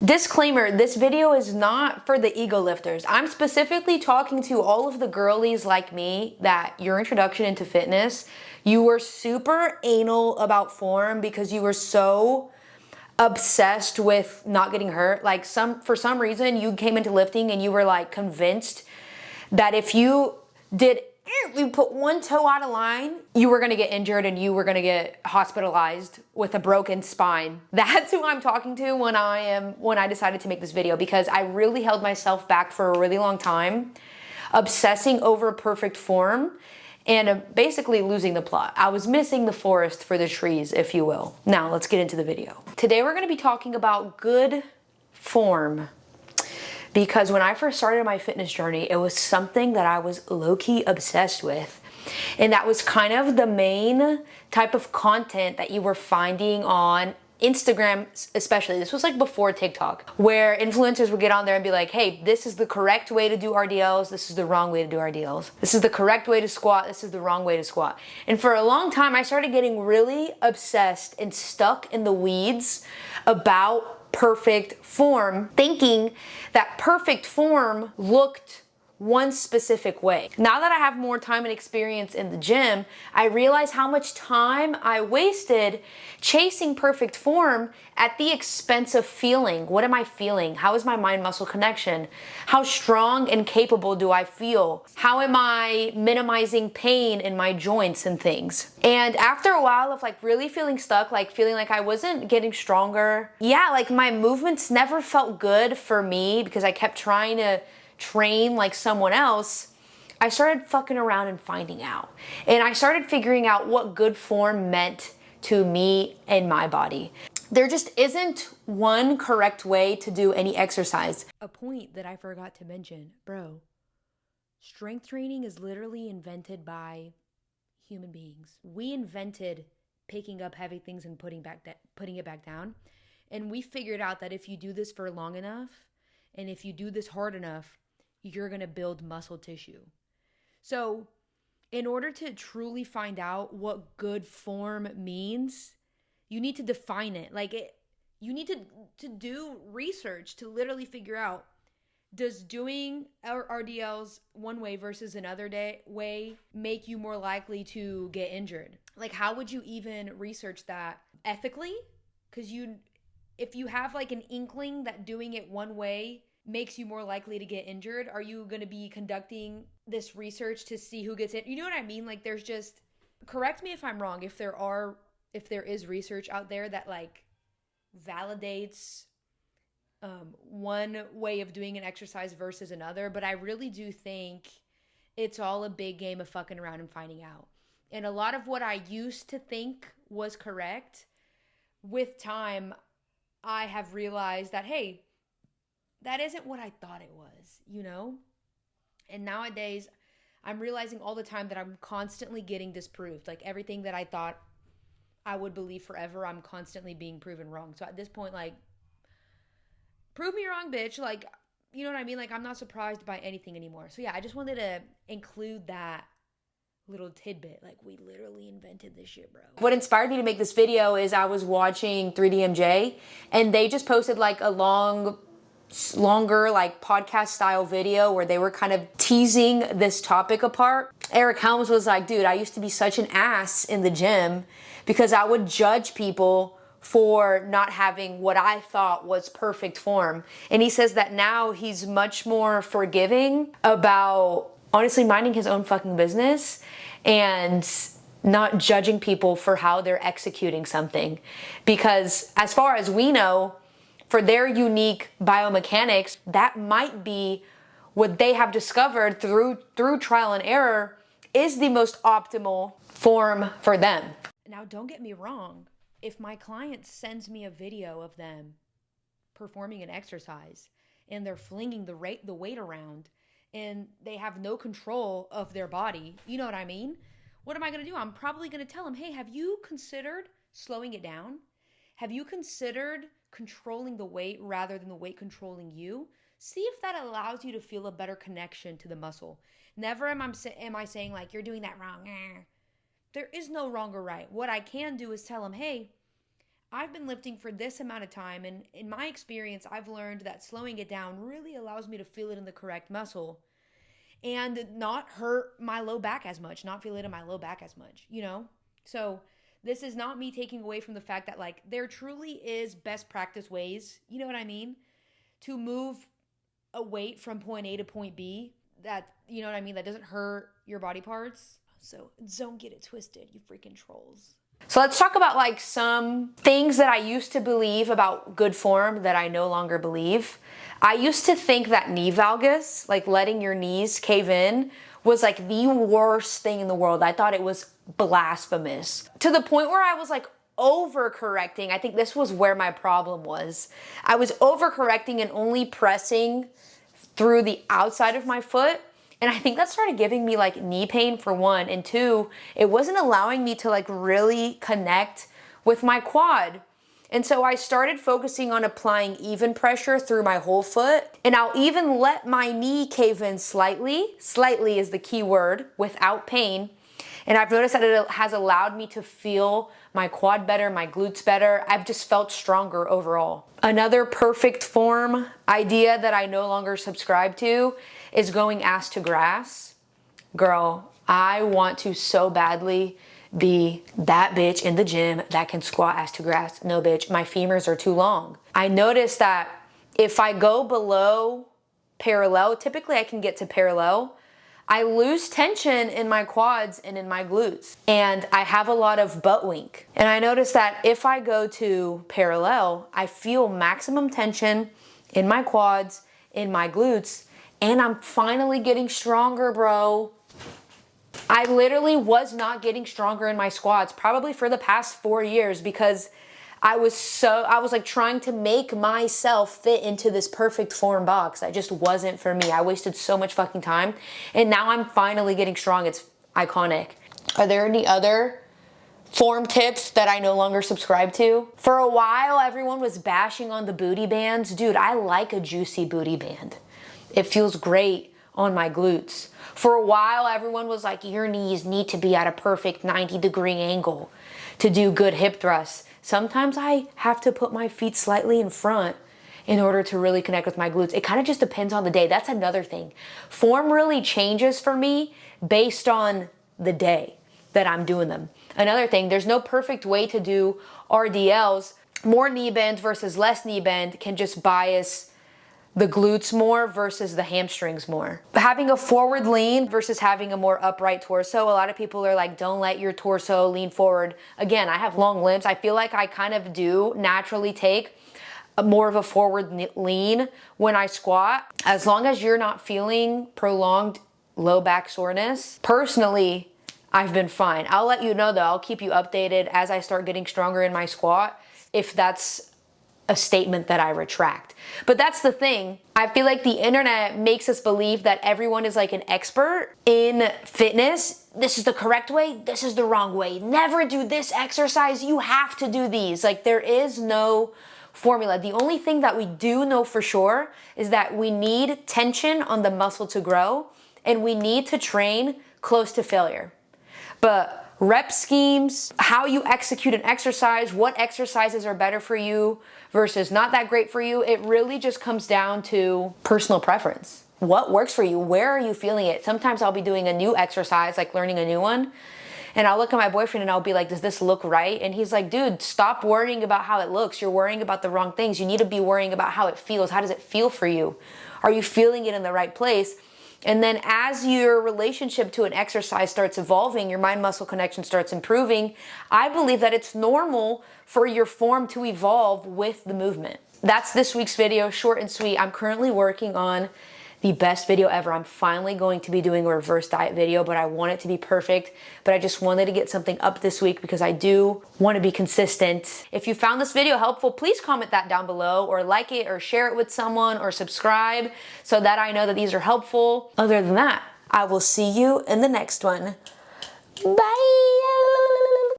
Disclaimer, this video is not for the ego lifters. I'm specifically talking to all of the girlies like me that your introduction into fitness, you were super anal about form because you were so obsessed with not getting hurt. Like for some reason you came into lifting and you were like convinced that if you put one toe out of line, you were gonna get injured and you were gonna get hospitalized with a broken spine. That's who I'm talking to when I decided to make this video, because I really held myself back for a really long time, obsessing over perfect form and basically losing the plot. I was missing the forest for the trees, if you will. Now let's get into the video. Today we're gonna be talking about good form. Because when I first started my fitness journey, it was something that I was low-key obsessed with. And that was kind of the main type of content that you were finding on Instagram, especially. This was like before TikTok, where influencers would get on there and be like, hey, this is the correct way to do RDLs. This is the wrong way to do RDLs. This is the correct way to squat. This is the wrong way to squat. And for a long time, I started getting really obsessed and stuck in the weeds about perfect form, thinking that perfect form looked one specific way. Now that I have more time and experience in the gym, I realize how much time I wasted chasing perfect form at the expense of feeling. What am I feeling? How is my mind-muscle connection? How strong and capable do I feel? How am I minimizing pain in my joints and things? And after a while of like really feeling stuck, like feeling like I wasn't getting stronger, yeah, like my movements never felt good for me because I kept trying to train like someone else, I started fucking around and finding out. And I started figuring out what good form meant to me and my body. There just isn't one correct way to do any exercise. A point that I forgot to mention, bro, strength training is literally invented by human beings. We invented picking up heavy things and putting it back down. And we figured out that if you do this for long enough, and if you do this hard enough, you're gonna build muscle tissue. So in order to truly find out what good form means, you need to define it. You need to do research to literally figure out, does doing RDLs one way versus another way make you more likely to get injured? Like, how would you even research that ethically? Because if you have like an inkling that doing it one way makes you more likely to get injured, are you going to be conducting this research to see who gets it? You know what I mean? Like, there's just, correct me if I'm wrong, if there is research out there that like validates one way of doing an exercise versus another, but I really do think it's all a big game of fucking around and finding out. And a lot of what I used to think was correct, with time, I have realized that, hey, that isn't what I thought it was, you know? And nowadays, I'm realizing all the time that I'm constantly getting disproved. Like, everything that I thought I would believe forever, I'm constantly being proven wrong. So at this point, like, prove me wrong, bitch. Like, you know what I mean? Like, I'm not surprised by anything anymore. So yeah, I just wanted to include that little tidbit. Like, we literally invented this shit, bro. What inspired me to make this video is I was watching 3DMJ, and they just posted like a longer like podcast style video where they were kind of teasing this topic apart. Eric Helms was like, dude, I used to be such an ass in the gym because I would judge people for not having what I thought was perfect form. And he says that now he's much more forgiving about honestly minding his own fucking business and not judging people for how they're executing something. Because as far as we know, for their unique biomechanics, that might be what they have discovered through trial and error is the most optimal form for them. Now, don't get me wrong. If my client sends me a video of them performing an exercise and they're flinging the weight around and they have no control of their body, you know what I mean? What am I going to do? I'm probably going to tell them, hey, have you considered slowing it down? Have you considered controlling the weight rather than the weight controlling you? See if that allows you to feel a better connection to the muscle. Never am I saying like, you're doing that wrong. There is no wrong or right. What I can do is tell them, hey, I've been lifting for this amount of time, and in my experience, I've learned that slowing it down really allows me to feel it in the correct muscle and not hurt my low back as much, not feel it in my low back as much, you know? So this is not me taking away from the fact that like there truly is best practice ways, you know what I mean? To move a weight from point A to point B that, you know what I mean, that doesn't hurt your body parts. So don't get it twisted, you freaking trolls. So let's talk about like some things that I used to believe about good form that I no longer believe. I used to think that knee valgus, like letting your knees cave in, was like the worst thing in the world. I thought it was blasphemous. To the point where I was like overcorrecting. I think this was where my problem was. I was overcorrecting and only pressing through the outside of my foot. And I think that started giving me like knee pain for one. And two, it wasn't allowing me to like really connect with my quad. And so I started focusing on applying even pressure through my whole foot. And I'll even let my knee cave in slightly. Slightly is the key word, without pain. And I've noticed that it has allowed me to feel my quad better, my glutes better. I've just felt stronger overall. Another perfect form idea that I no longer subscribe to is going ass to grass. Girl, I want to so badly be that bitch in the gym that can squat ass to grass. No, bitch, my femurs are too long. I noticed that if I go below parallel, typically I can get to parallel, I lose tension in my quads and in my glutes. And I have a lot of butt wink. And I notice that if I go to parallel, I feel maximum tension in my quads, in my glutes, and I'm finally getting stronger, bro. I literally was not getting stronger in my squats probably for the past 4 years because I was like trying to make myself fit into this perfect form box that just wasn't for me. I wasted so much fucking time and now I'm finally getting strong. It's iconic. Are there any other form tips that I no longer subscribe to? For a while, everyone was bashing on the booty bands. Dude, I like a juicy booty band. It feels great on my glutes. For a while, everyone was like, your knees need to be at a perfect 90-degree angle to do good hip thrusts. Sometimes I have to put my feet slightly in front in order to really connect with my glutes. It kind of just depends on the day. That's another thing. Form really changes for me based on the day that I'm doing them. Another thing, there's no perfect way to do RDLs. More knee bend versus less knee bend can just bias the glutes more versus the hamstrings more. Having a forward lean versus having a more upright torso. A lot of people are like, don't let your torso lean forward. Again, I have long limbs. I feel like I kind of do naturally take more of a forward lean when I squat. As long as you're not feeling prolonged low back soreness, personally, I've been fine. I'll let you know though, I'll keep you updated as I start getting stronger in my squat if that's a statement that I retract. But that's the thing. I feel like the internet makes us believe that everyone is like an expert in fitness. This is the correct way, this is the wrong way. Never do this exercise, you have to do these. Like there is no formula. The only thing that we do know for sure is that we need tension on the muscle to grow and we need to train close to failure. But rep schemes, how you execute an exercise, what exercises are better for you versus not that great for you, it really just comes down to personal preference. What works for you? Where are you feeling it? Sometimes I'll be doing a new exercise, like learning a new one, and I'll look at my boyfriend and I'll be like, does this look right? And he's like, dude, stop worrying about how it looks. You're worrying about the wrong things. You need to be worrying about how it feels. How does it feel for you? Are you feeling it in the right place? And then as your relationship to an exercise starts evolving, your mind-muscle connection starts improving, I believe that it's normal for your form to evolve with the movement. That's this week's video, short and sweet. I'm currently working on the best video ever. I'm finally going to be doing a reverse diet video, but I want it to be perfect. But I just wanted to get something up this week because I do want to be consistent. If you found this video helpful, please comment that down below or like it or share it with someone or subscribe so that I know that these are helpful. Other than that, I will see you in the next one. Bye.